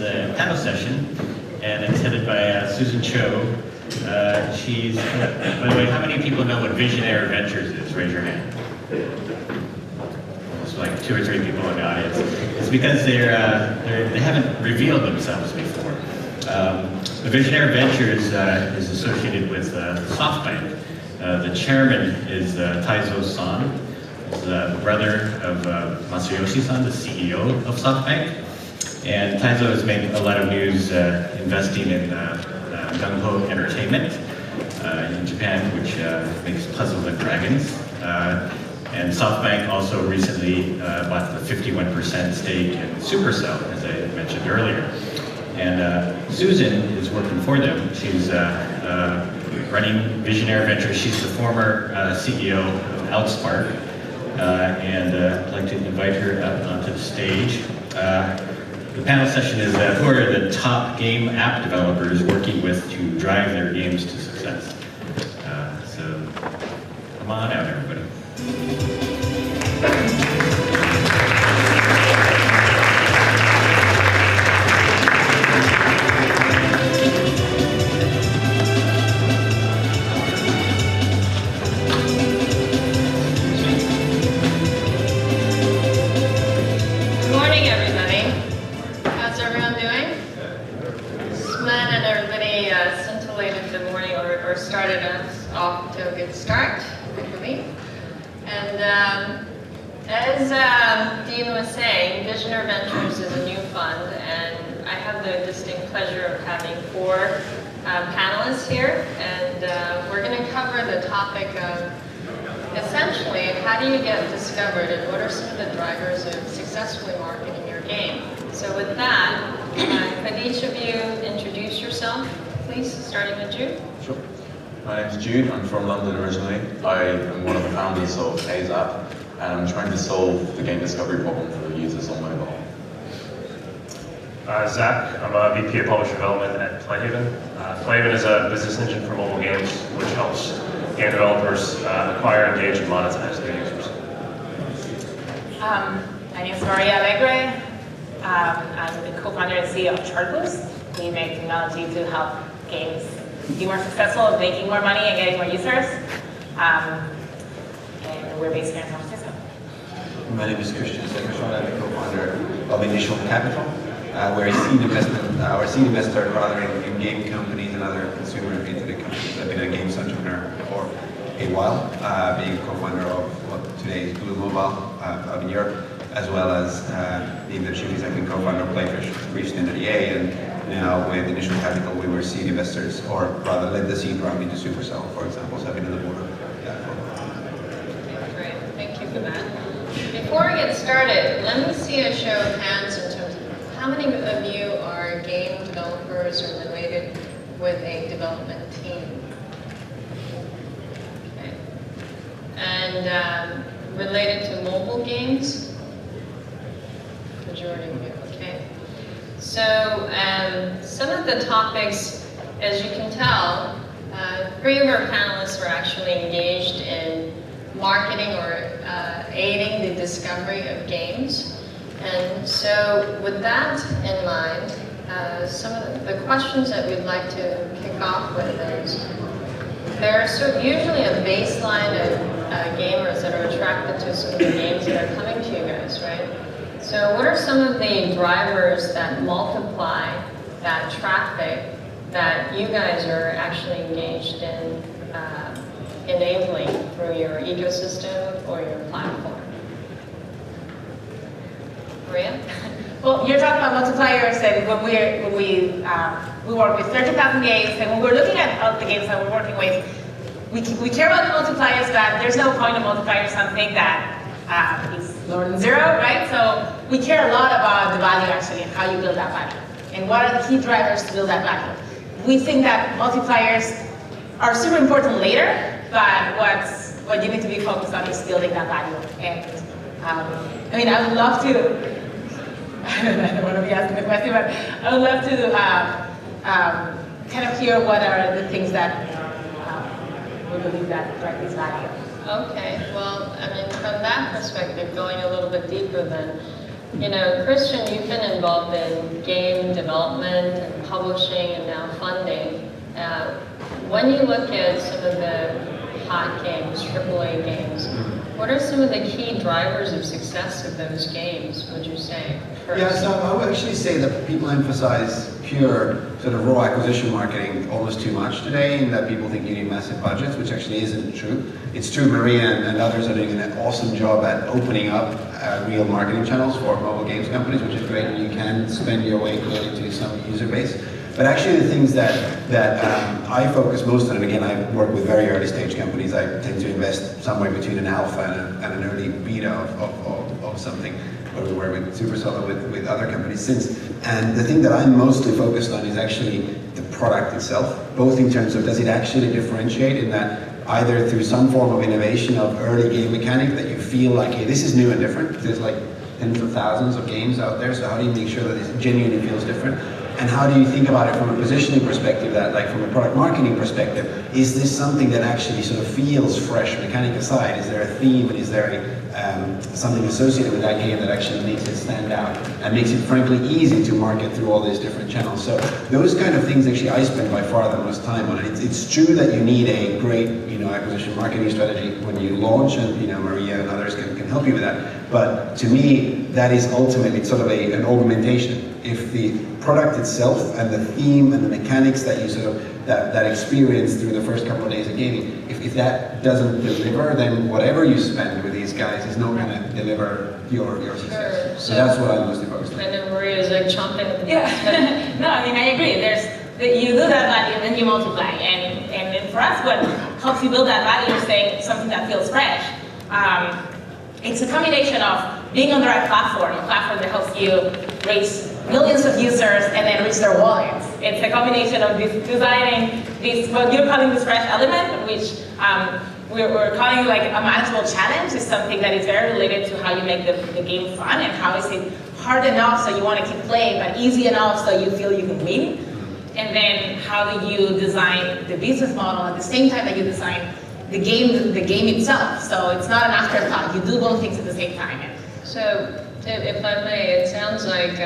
the panel session, and it's headed by Susan Cho. She's, by the way, how many people know what Visionaire Ventures is? Raise your hand. There's like 2 or 3 people in the audience. It's because they haven't revealed themselves before. The Visionaire Ventures is associated with SoftBank. The chairman is Taizo Son. He's the brother of Masayoshi Son, the CEO of SoftBank. And Taizo has made a lot of news investing in Gung Ho Entertainment in Japan, which makes Puzzles and Dragons. And SoftBank also recently bought the 51% stake in Supercell, as I mentioned earlier. And Susan is working for them. She's running Visionaire Ventures. She's the former CEO of Outspark. And I'd like to invite her up onto the stage. The panel session is who are the top game app developers working with to drive their games to success. So come on out, everybody. Started us off to a good start, hopefully. And as Dean was saying, Visionaire Ventures is a new fund, and I have the distinct pleasure of having 4 panelists here, and we're going to cover the topic of essentially how do you get discovered and what are some of the drivers of successfully marketing your game. So with that, could each of you introduce yourself, please, starting with Jude? Sure. My name's Jude, I'm from London originally. I am one of the founders of AZAP, and I'm trying to solve the game discovery problem for users on mobile. Zach, I'm a VP of Publisher Development at Playhaven. Playhaven is a business engine for mobile games, which helps game developers acquire, engage, and monetize their users. My name is Maria Alegre. I'm the co-founder and CEO of Chartboost. We make technology to help games be more successful, making more money and getting more users. And we're based here in San Francisco. My name is Christian Seckerson. I'm the co-founder of Initial Capital. We're a seed investor rather in game companies and other consumer-oriented companies. I've been a games entrepreneur for a while, being co-founder of what today is Google Mobile out in Europe, as well as being the chief executive co-founder of Playfish, recently into EA, and now with Initial Capital, we were seed investors, or rather led the seed round into Supercell, for example, so I've been on the board of that for a while. Great, thank you for that. Before we get started, let me see a show of hands in terms of how many of you are game developers or related with a development team? Okay. And related to mobile games? Majority of you, okay. So some of the topics, as you can tell, 3 of our panelists were actually engaged in marketing or aiding the discovery of games. And so with that in mind, some of the questions that we'd like to kick off with is, there's usually a baseline of gamers that are attracted to some of the games that are coming to you guys, right? So what are some of the drivers that multiply that traffic that you guys are actually engaged in enabling through your ecosystem or your platform? Maria? Well, you're talking about multipliers, and when we work with 30,000 games, and when we're looking at the games that we're working with, we care about the multipliers, but there's no point in multiplying something that is lower than 0, right? So we care a lot about the value actually and how you build that value, and what are the key drivers to build that value. We think that multipliers are super important later, but what you need to be focused on is building that value. And I mean, I would love to. I don't want to be asking the question, but I would love to kind of hear what are the things that we believe that drive this value. Okay, well, I mean, from that perspective, going a little bit deeper then, You know, Christian, you've been involved in game development and publishing and now funding. When you look at some of the hot games, AAA games, what are some of the key drivers of success of those games, would you say? First? Yeah, so I would actually say that people emphasize pure sort of raw acquisition marketing almost too much today, in that people think you need massive budgets, which actually isn't true. It's true Maria and others are doing an awesome job at opening up real marketing channels for mobile games companies, which is great, and you can spend your way clearly to some user base. But actually the things that I focus most on, and again, I work with very early stage companies, I tend to invest somewhere between an alpha and an early beta of something, where we work with Supercell with other companies since. And the thing that I'm mostly focused on is actually the product itself, both in terms of does it actually differentiate, in that either through some form of innovation of early game mechanic that you feel like, hey, this is new and different. There's like tens of thousands of games out there, so how do you make sure that it genuinely feels different? And how do you think about it from a positioning perspective, that like from a product marketing perspective, is this something that actually sort of feels fresh, mechanic aside? Is there a theme, and is there something associated with that game that actually makes it stand out and makes it frankly easy to market through all these different channels? So those kind of things actually I spend by far the most time on. It's true that you need a great acquisition marketing strategy when you launch, and Maria and others can help you with that. But to me, that is ultimately sort of an augmentation. If the product itself and the theme and the mechanics that you sort of that experience through the first couple of days of gaming, if that doesn't deliver, then whatever you spend with these guys is not going to deliver your success. Sure. So that's what I'm mostly focused on. I know Maria's like chomping at the bit. Yeah. No, I mean, I agree. You do that value and then you multiply. And for us, what helps you build that value is saying something that feels fresh. It's a combination of being on the right platform, a platform that helps you reach millions of users and then reach their wallets. It's a combination of designing this, what you're calling this fresh element, which we're calling like a manageable challenge, is something that is very related to how you make the game fun, and how is it hard enough so you want to keep playing, but easy enough so you feel you can win. And then how do you design the business model at the same time that you design the game itself. So it's not an afterthought. You do both things at the same time. So, if I may, it sounds like,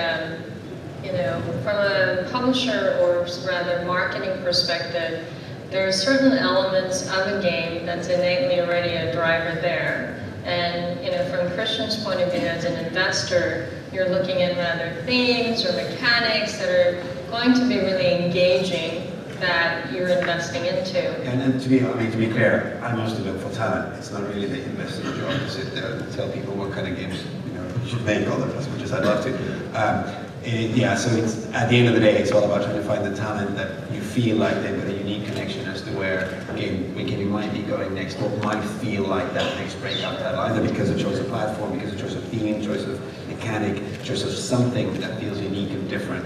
from a publisher or rather marketing perspective, there are certain elements of a game that's innately already a driver there. And, from Christian's point of view as an investor, you're looking at rather themes or mechanics that are going to be really engaging that you're investing into. And to be clear, I mostly look for talent. It's not really the investor's job to sit there and tell people what kind of games you should make, all as much as I'd love to. So it's, at the end of the day, it's all about trying to find the talent that you feel like they've got a unique connection as to where gaming might be going next, what might feel like that next breakout title, either because of choice of platform, because of choice of theme, choice of mechanic, choice of something that feels unique and different.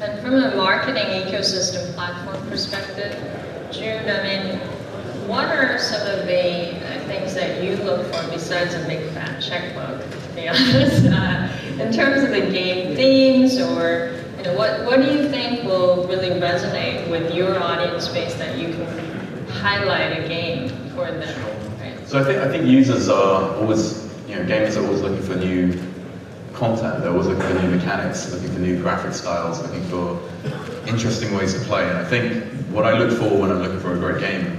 And from a marketing ecosystem platform perspective, Jude, what are some of the things that you look for besides a big fat checkbook, to be honest, in terms of the game themes, or what do you think will really resonate with your audience base that you can highlight a game for them? Right? So I think users are always, gamers are always looking for new content. They're always looking for new mechanics, looking for new graphic styles, looking for interesting ways to play. And I think what I look for when I'm looking for a great game,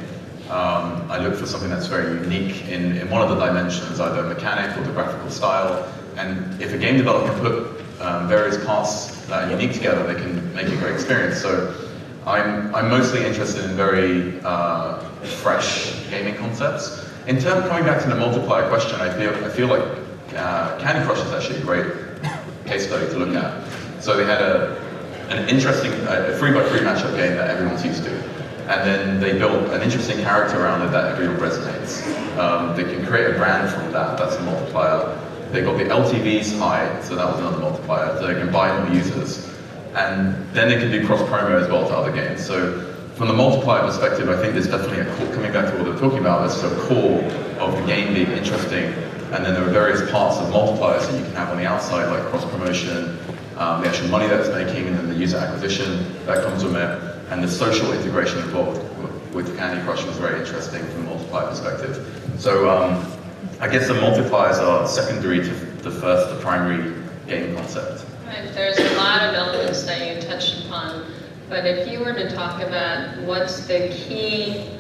I look for something that's very unique in one of the dimensions, either mechanic or the graphical style. And if a game developer can put various parts that are unique together, they can make a great experience. So I'm mostly interested in very fresh gaming concepts. In terms, coming back to the multiplier question, I feel like Candy Crush is actually a great case study to look at. So they had an interesting 3x3 matchup game that everyone's used to. And then they built an interesting character around it that everyone resonates. They can create a brand from that, that's a multiplier. They got the LTVs high, so that was another multiplier. So they can buy more users. And then they can do cross-promo as well to other games. So from the multiplier perspective, I think there's definitely coming back to what they're talking about, there's a core of the game being interesting. And then there are various parts of multipliers that you can have on the outside, like cross-promotion, the actual money that it's making, and then the user acquisition that comes with it. And the social integration involved with Candy Crush was very interesting from a multiplier perspective. So I guess the multipliers are secondary to the primary game concept. Right, there's a lot of elements that you touched upon, but if you were to talk about what's the key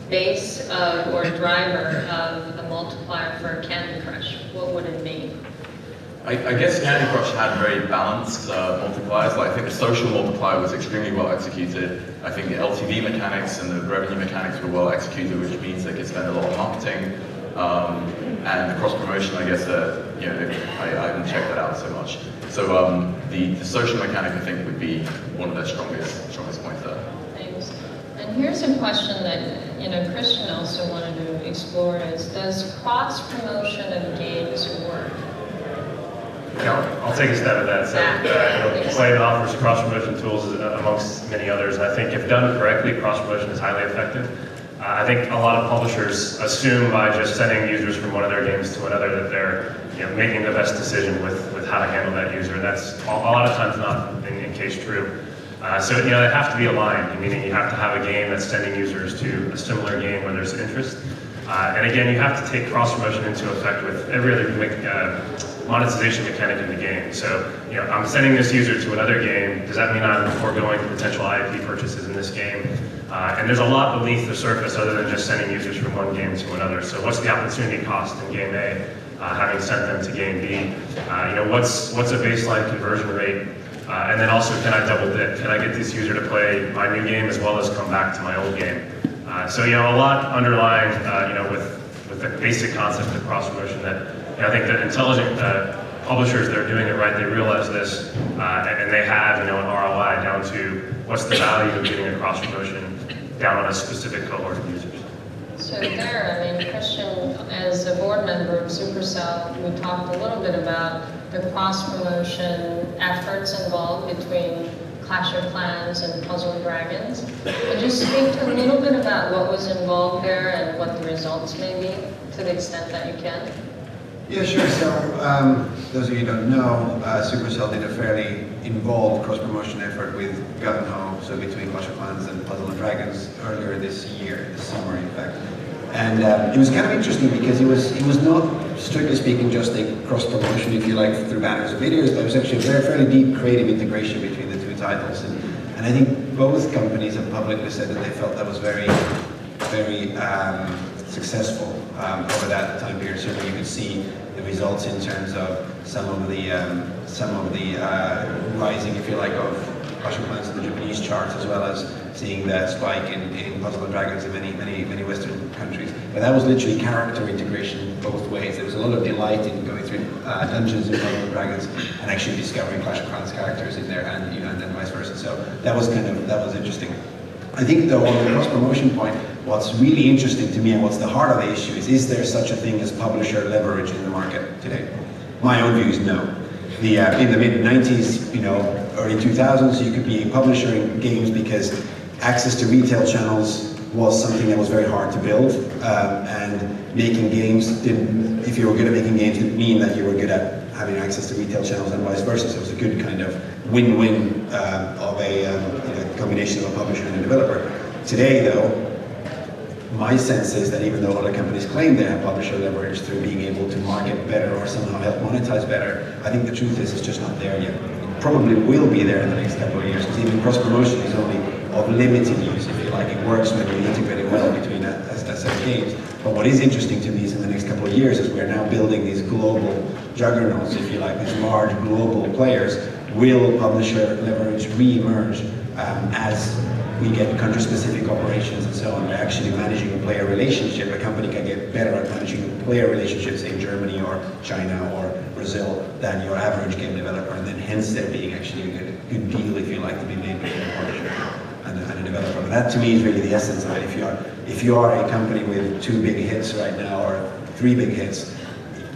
base of, or driver of a multiplier for Candy Crush, what would it be? I guess Candy Crush had very balanced multipliers. Like, I think the social multiplier was extremely well executed. I think the LTV mechanics and the revenue mechanics were well executed, which means they could spend a lot on marketing. And the cross promotion, I guess, you know, I haven't checked that out so much. So the social mechanic, I think, would be one of their strongest points there. Thanks. And here's a question that, you know, Christian also wanted to explore is, does cross promotion of games work? Yeah, I'll take a stab at that. So, Playhaven offers cross-promotion tools amongst many others. I think if done correctly, cross-promotion is highly effective. I think a lot of publishers assume by just sending users from one of their games to another that they're, you know, making the best decision with how to handle that user. And that's a lot of times not in case true. So, you know, they have to be aligned, meaning you have to have a game that's sending users to a similar game where there's interest. And again, you have to take cross-promotion into effect with every other monetization mechanic in the game. So, you know, I'm sending this user to another game. Does that mean I'm foregoing potential IP purchases in this game? And there's a lot beneath the surface other than just sending users from one game to another. So what's the opportunity cost in game A, having sent them to game B? You know, what's a baseline conversion rate? And then also, can I double dip? Can I get this user to play my new game as well as come back to my old game? So, you know, a lot underlying, you know, with the basic concept of cross-promotion that, you know, I think that intelligent publishers that are doing it right, they realize this, and they have, you know, an ROI down to what's the value of getting a cross-promotion down on a specific cohort of users. So there, I mean, Christian, as a board member of Supercell, we talked a little bit about the cross-promotion efforts involved between Clash of Clans and Puzzle and Dragons. Could you speak to a little bit about what was involved there and what the results may be, to the extent that you can? Yeah, sure. So, those of you who don't know, Supercell did a fairly involved cross-promotion effort with Gun Ho, so between Clash of Clans and Puzzle and Dragons earlier this year, this summer in fact. And it was kind of interesting because it was not, strictly speaking, just a cross-promotion, if you like, through banners and videos, but it was actually a fairly deep creative integration between the two titles. And I think both companies have publicly said that they felt that was very successful over that time period. Certainly you could see the results in terms of some of the rising, if you like, of Clash of Clans in the Japanese charts, as well as seeing that spike in Puzzle and Dragons in many Western countries. But that was literally character integration both ways. There was a lot of delight in going through dungeons in Puzzle and Dragons and actually discovering Clash of Clans characters in there, and, you know, and then vice versa. So that was interesting. I think, though, on the cross-promotion point, what's really interesting to me and what's the heart of the issue is there such a thing as publisher leverage in the market today? My own view is no. In the mid-90s, you know, early 2000s, you could be a publisher in games because access to retail channels was something that was very hard to build, and making games if you were good at making games, didn't mean that you were good at having access to retail channels and vice versa. So it was a good kind of win-win of a combination of a publisher and a developer. Today, though, my sense is that even though other companies claim they have publisher leverage through being able to market better or somehow help monetize better, I think the truth is it's just not there yet. It probably will be there in the next couple of years, because even cross-promotion is only of limited use, if you like. It works when you integrate it well between a set of games. But what is interesting to me is in the next couple of years is we're now building these global juggernauts, if you like, these large global players. Will publisher leverage re-emerge as we get country-specific operations and so on? We're actually managing a player relationship. A company can get better at managing player relationships in Germany or China or Brazil than your average game developer, and then hence there being actually a good deal, if you like, to be made between a publisher and a developer. But that to me is really the essence of it. If you are a company with 2 big hits right now or 3 big hits,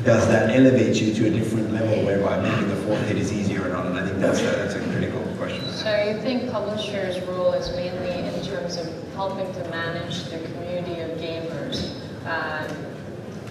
does that elevate you to a different level whereby making the 4th hit is easier or not? And I think that's a critical question. So you think publishers' role is mainly in terms of helping to manage the community of gamers,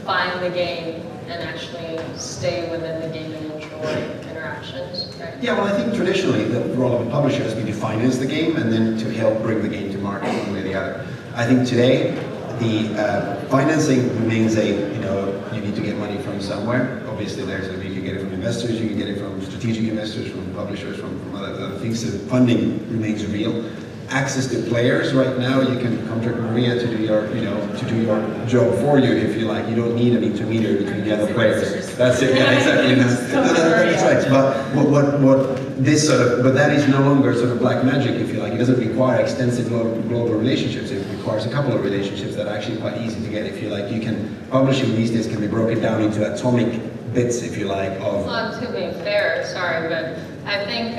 find the game and actually stay within the game and enjoy interactions, right? Yeah, well, I think traditionally the role of a publisher has been to finance the game and then to help bring the game to market one way or the other. I think today the financing remains you need to get money from somewhere, obviously there, so you can get it from investors, you can get it from strategic investors, from publishers, from other things. So funding remains real. Access to players right now, you can contact Maria to do your, to do your job for you if you like. You don't need an intermediary between the other players. That's it. Yeah, exactly. That's right. But but that is no longer sort of black magic, if you like. It doesn't require extensive global relationships. It requires a couple of relationships that are actually quite easy to get, if you like. You can publishing these days can be broken down into atomic bits, if you like, of. Well, to be fair, sorry, but I think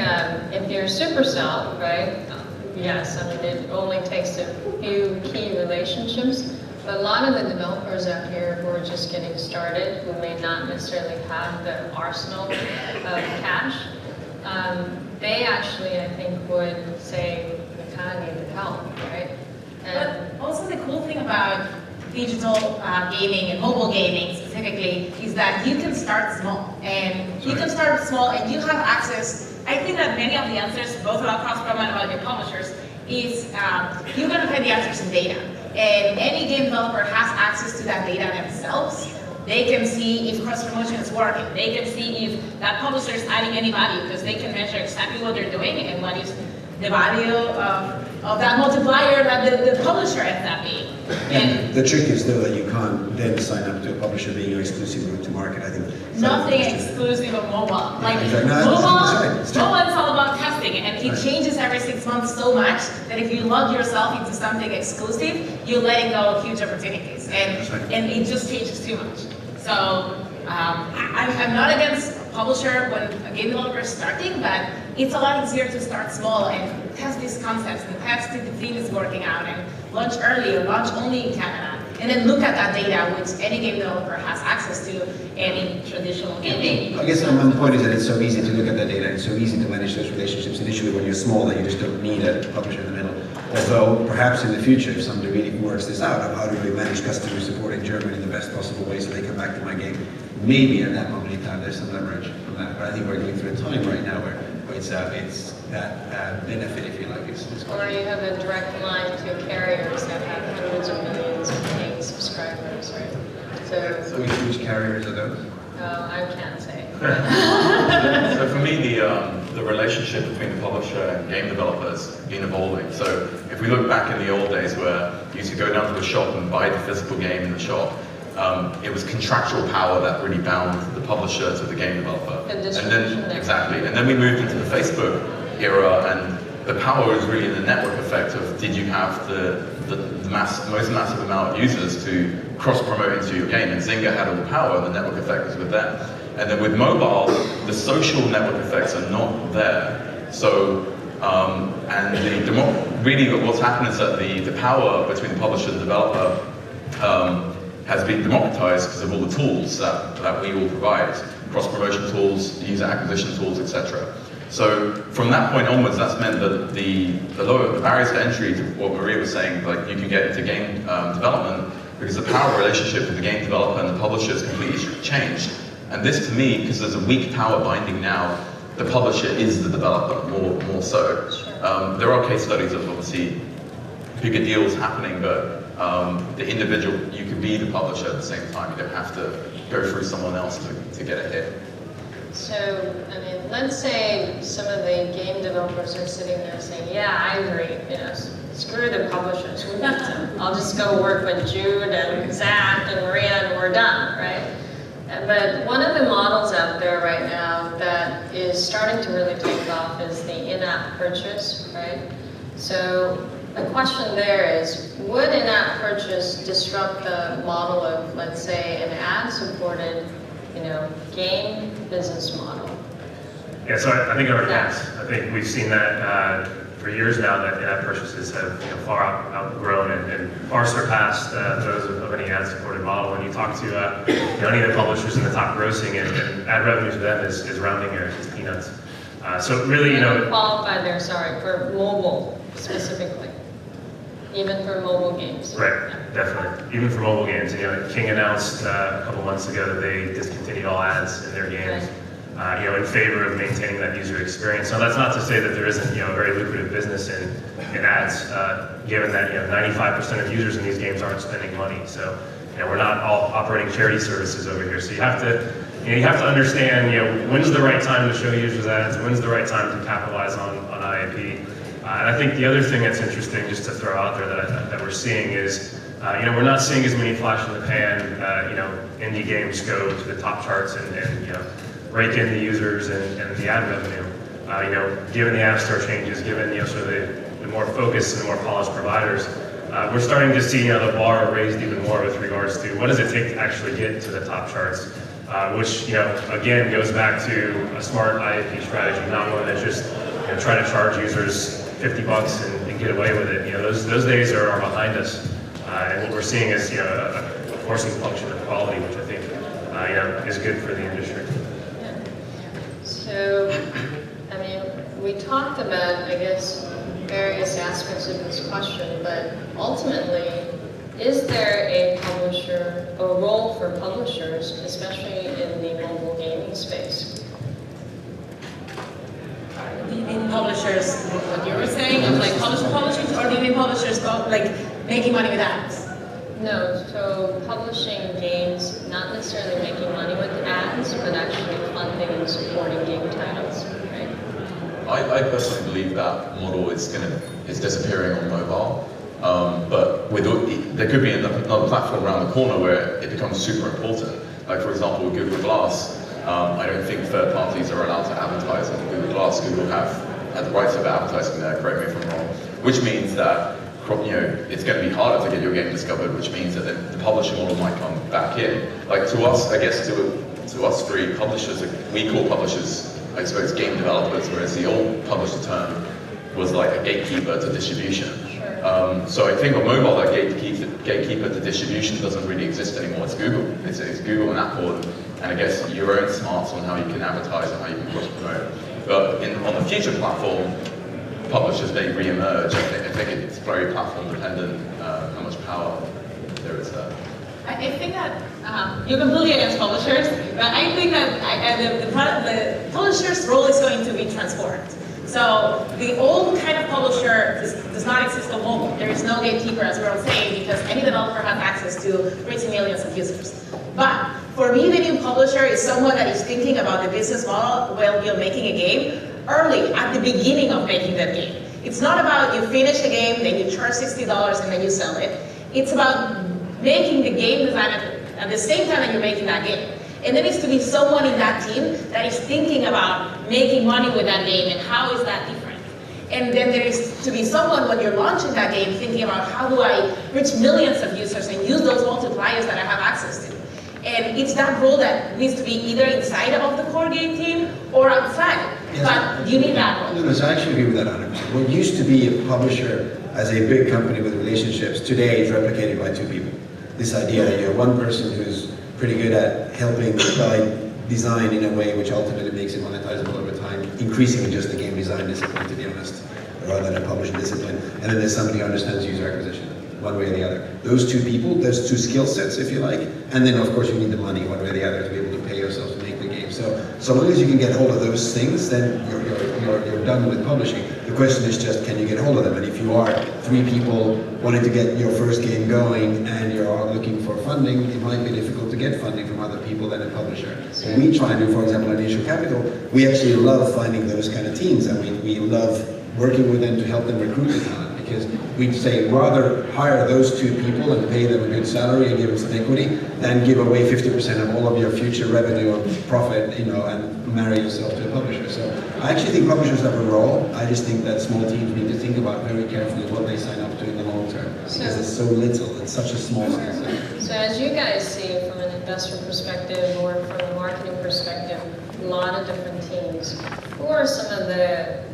if you're Supercell, right? Yes, I mean, it only takes a few key relationships, but a lot of the developers out here who are just getting started, who may not necessarily have the arsenal of cash, they actually, I think, would say, we kind of need the help, right? But also the cool thing about digital gaming and mobile gaming specifically is that you can start small, and you can start small and you have access. I think that many of the answers, both about cross-promo and about your publishers, is you're going to find the answers in data. And any game developer has access to that data themselves. They can see if cross-promotion is working. They can see if that publisher is adding any value, because they can measure exactly what they're doing and what is the value of that multiplier that the publisher ends up being. And the trick is though that you can't then sign up to a publisher being your exclusive route to market. I think nothing exclusive of mobile. Like exactly. No, mobile, it's true. mobile's all about testing, and it changes every 6 months so much that if you log yourself into something exclusive, you're letting go of huge opportunities, and it just changes too much. So I'm not against a publisher when a game developer is starting, but it's a lot easier to start small and test these concepts and test if the theme is working out, and launch early or launch only in Canada, and then look at that data, which any game developer has access to any traditional gaming. I guess my point is that it's so easy to look at that data, it's so easy to manage those relationships initially when you're small that you just don't need a publisher in the middle. Although perhaps in the future, if somebody really works this out, of how do we manage customer support in Germany in the best possible way so they come back to my game, maybe at that moment in time there's some leverage from that. But I think we're going through a time right now where it's that benefit, if you like, is Or you have a direct line to carriers that have hundreds of millions of paying subscribers, right? So which carriers are those? I can't say. So for me, the relationship between the publisher and game developers has been evolving. So if we look back in the old days where you used to go down to a shop and buy the physical game in the shop, it was contractual power that really bound the publisher to the game developer. The distribution network. Exactly. And then we moved into the Facebook era, and the power was really the network effect of did you have the most massive amount of users to cross-promote into your game, and Zynga had all the power, and the network effect was with them. And then with mobile, the social network effects are not there. So, really what's happened is that the power between the publisher and the developer has been democratized because of all the tools that we all provide, cross-promotion tools, user acquisition tools, etc. So from that point onwards, that's meant that the barriers to entry, to what Maria was saying, like you can get into game development because the power relationship with the game developer and the publisher is completely changed. And this to me, because there's a weak power binding now, the publisher is the developer more so. There are case studies of obviously bigger deals happening, but the individual, you can be the publisher at the same time. You don't have to go through someone else to get a hit. So, I mean, let's say some of the game developers are sitting there saying, yeah, I agree, screw the publishers, we got them. I'll just go work with Jude and Zach and Maria and we're done, right? But one of the models out there right now that is starting to really take off is the in-app purchase, right? So the question there is, would in-app purchase disrupt the model of, let's say, an ad-supported, game business model? Yeah, so I think it already has. I think we've seen that for years now, that in-app purchases have far outgrown and far surpassed those of any ad-supported model. When you talk to any of the publishers in the top grossing, and ad revenue to them is rounding errors, it's peanuts. So really, qualified there, sorry, for mobile specifically. Even for mobile games. Right, definitely. Even for mobile games. King announced a couple months ago that they discontinued all ads in their games, in favor of maintaining that user experience. Now, that's not to say that there isn't, a very lucrative business in ads, given that 95% of users in these games aren't spending money. So, we're not all operating charity services over here. So you have to, you have to understand, when's the right time to show users ads, when's the right time to capitalize on IAP. And I think the other thing that's interesting, just to throw out there that we're seeing is, we're not seeing as many flash in the pan, indie games go to the top charts and rake in the users and the ad revenue. Given the App Store changes, given sort of the more focused and the more polished providers, we're starting to see the bar raised even more with regards to what does it take to actually get to the top charts, which again goes back to a smart IAP strategy, not one that's just try to charge users $50 and get away with it. Those days are behind us, and what we're seeing is a forcing function of quality, which I think is good for the industry. Yeah. So, I mean, we talked about, I guess, various aspects of this question, but ultimately, is there a role for publishers, especially in the mobile gaming space? Do you mean publishers, what you were saying, of like publishers, or do you mean publishers like making money with ads? No, so publishing games, not necessarily making money with ads, but actually funding and supporting game titles, right? I personally believe that model is disappearing on mobile, but there could be another platform around the corner where it becomes super important. Like for example, with Google Glass, I don't think third parties are allowed to advertise on Google Glass. Google have the rights of advertising there, correct me if I'm wrong, which means that it's going to be harder to get your game discovered, which means that the publisher model might come back in. Like to us, I guess to us three publishers, we call publishers, I suppose, game developers, whereas the old publisher term was like a gatekeeper to distribution. Sure. So I think on mobile, that gatekeeper to distribution doesn't really exist anymore. It's Google. It's Google and Apple, and I guess your own smarts on how you can advertise and how you can cross promote. But on the future platform, publishers may re-emerge. I think it's very platform dependent how much power there is there. I think that you're completely against publishers, but I think that the publisher's role is going to be transformed. So the old kind of publisher does not exist on mobile. There is no gatekeeper, as we're all saying, because any developer has access to reaching millions of users. But for me, the new publisher is someone that is thinking about the business model while you're making a game early, at the beginning of making that game. It's not about you finish a game, then you charge $60 and then you sell it. It's about making the game design at the same time that you're making that game. And there needs to be someone in that team that is thinking about making money with that game and how is that different. And then there is to be someone when you're launching that game thinking about how do I reach millions of users and use those multipliers that I have access to. And it's that role that needs to be either inside of the core game team or outside. Yes. But you need that role. No, so I actually agree with that 100%. What used to be a publisher as a big company with relationships today is replicated by two people. This idea that you have one person who's pretty good at helping guide design in a way which ultimately makes it monetizable over time, increasingly just the game design discipline, to be honest, rather than a publishing discipline. And then there's somebody who understands user acquisition, one way or the other. Those two people, there's two skill sets, if you like, and then of course you need the money, one way or the other, to be able to pay yourself to make the game. So long as you can get hold of those things, then you're done with publishing. The question is just, can you get hold of them? And if you are three people wanting to get your first game going and you're looking for funding, it might be difficult to get funding from other people than a publisher. What we try and do, for example, at Initial Capital, we actually love finding those kind of teams, and we love working with them to help them recruit the talent. Because we'd say rather hire those two people and pay them a good salary and give them some equity than give away 50% of all of your future revenue or profit, and marry yourself to a publisher. So I actually think publishers have a role. I just think that small teams need to think about very carefully what they sign up to in the long term. Because it's so little, it's such a small skill set. So as you guys see it from an investor perspective or from a marketing perspective, a lot of different teams, who are some of the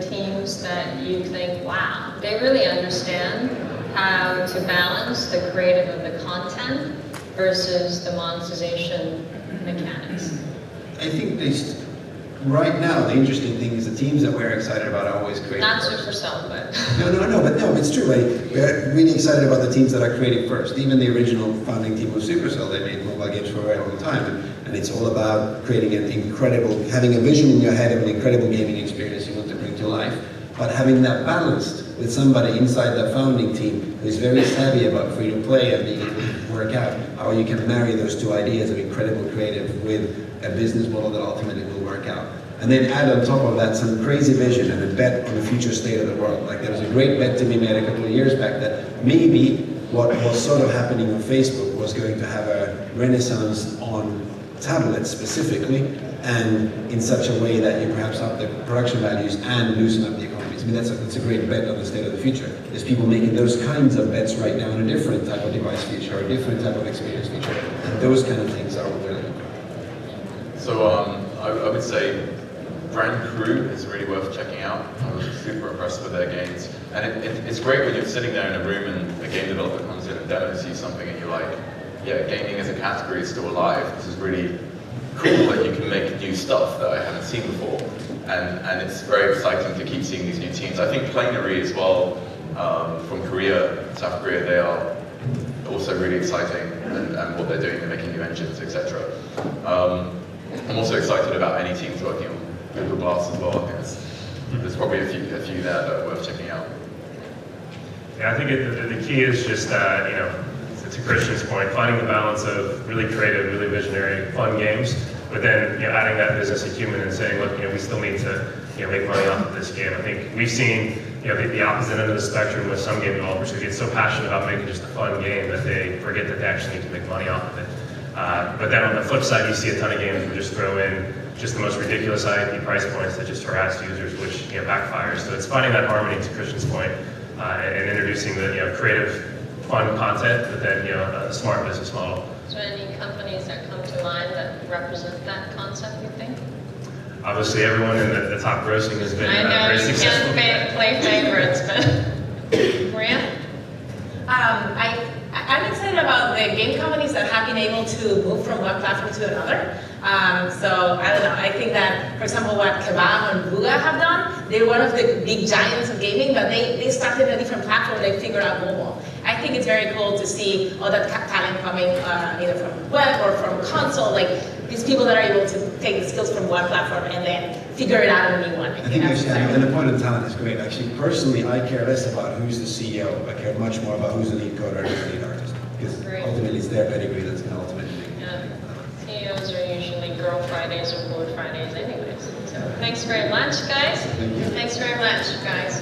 teams that you think, wow, they really understand how to balance the creative of the content versus the monetization mechanics? I think right now, the interesting thing is the teams that we're excited about are always creative. Not first. Supercell, but... No, it's true. We're really excited about the teams that are creative first. Even the original founding team of Supercell, they made mobile games for a very long time. And it's all about creating having a vision in your head of an incredible gaming experience you want to bring to life, but having that balanced with somebody inside that founding team who's very savvy about free to play and being able to work out how you can marry those two ideas of incredible creative with a business model that ultimately will work out. And then add on top of that some crazy vision and a bet on the future state of the world. Like there was a great bet to be made a couple of years back that maybe what was sort of happening on Facebook was going to have a renaissance on tablets specifically, and in such a way that you perhaps up the production values and loosen up the economies. I mean, that's a great bet on the state of the future. There's people making those kinds of bets right now on a different type of device feature or a different type of experience feature. And those kind of things are what we're looking for. So I would say Brand Crew is really worth checking out. I was super impressed with their games. And it's great when you're sitting there in a room and a game developer comes in and demos you something and you're like, yeah, gaming as a category is still alive. This is really cool that you can make new stuff that I haven't seen before. And it's very exciting to keep seeing these new teams. I think Planery as well, from Korea, South Korea, they are also really exciting and what they're doing, they're making new engines, etc. I'm also excited about any teams working on Google Glass as well. I think there's probably a few there that are worth checking out. Yeah, I think the key is just, to Christian's point, finding the balance of really creative, really visionary, fun games, but then adding that business acumen and saying, look, we still need to make money off of this game. I think we've seen the opposite end of the spectrum with some game developers who get so passionate about making just a fun game that they forget that they actually need to make money off of it. But then on the flip side, you see a ton of games who just throw in just the most ridiculous IAP price points that just harass users, which backfires. So it's finding that harmony, to Christian's point, and introducing the creative, fun content, but then a smart business model. Is there any companies that come to mind that represent that concept, you think? Obviously, everyone in the top grossing has been I know very you successful. can't play favorites, but Maria? I'm excited about the game companies that have been able to move from one platform to another. So I don't know, I think that, for example, what Kebab and Booga have done, they're one of the big giants of gaming, but they started a different platform, they figured out mobile. I think it's very cool to see all that talent coming either from web or from console, like these people that are able to take the skills from one platform and then figure it out on a new one. I think actually, and the point of talent is great. Actually, personally, I care less about who's the CEO. I care much more about who's the lead coder and who's the lead artist. Because Great. ultimately, it's their pedigree that's going to ultimately make it. Yeah. CEOs are usually Girl Fridays or Board Fridays anyways. So thanks very much, guys. Thank you. Thanks very much, guys.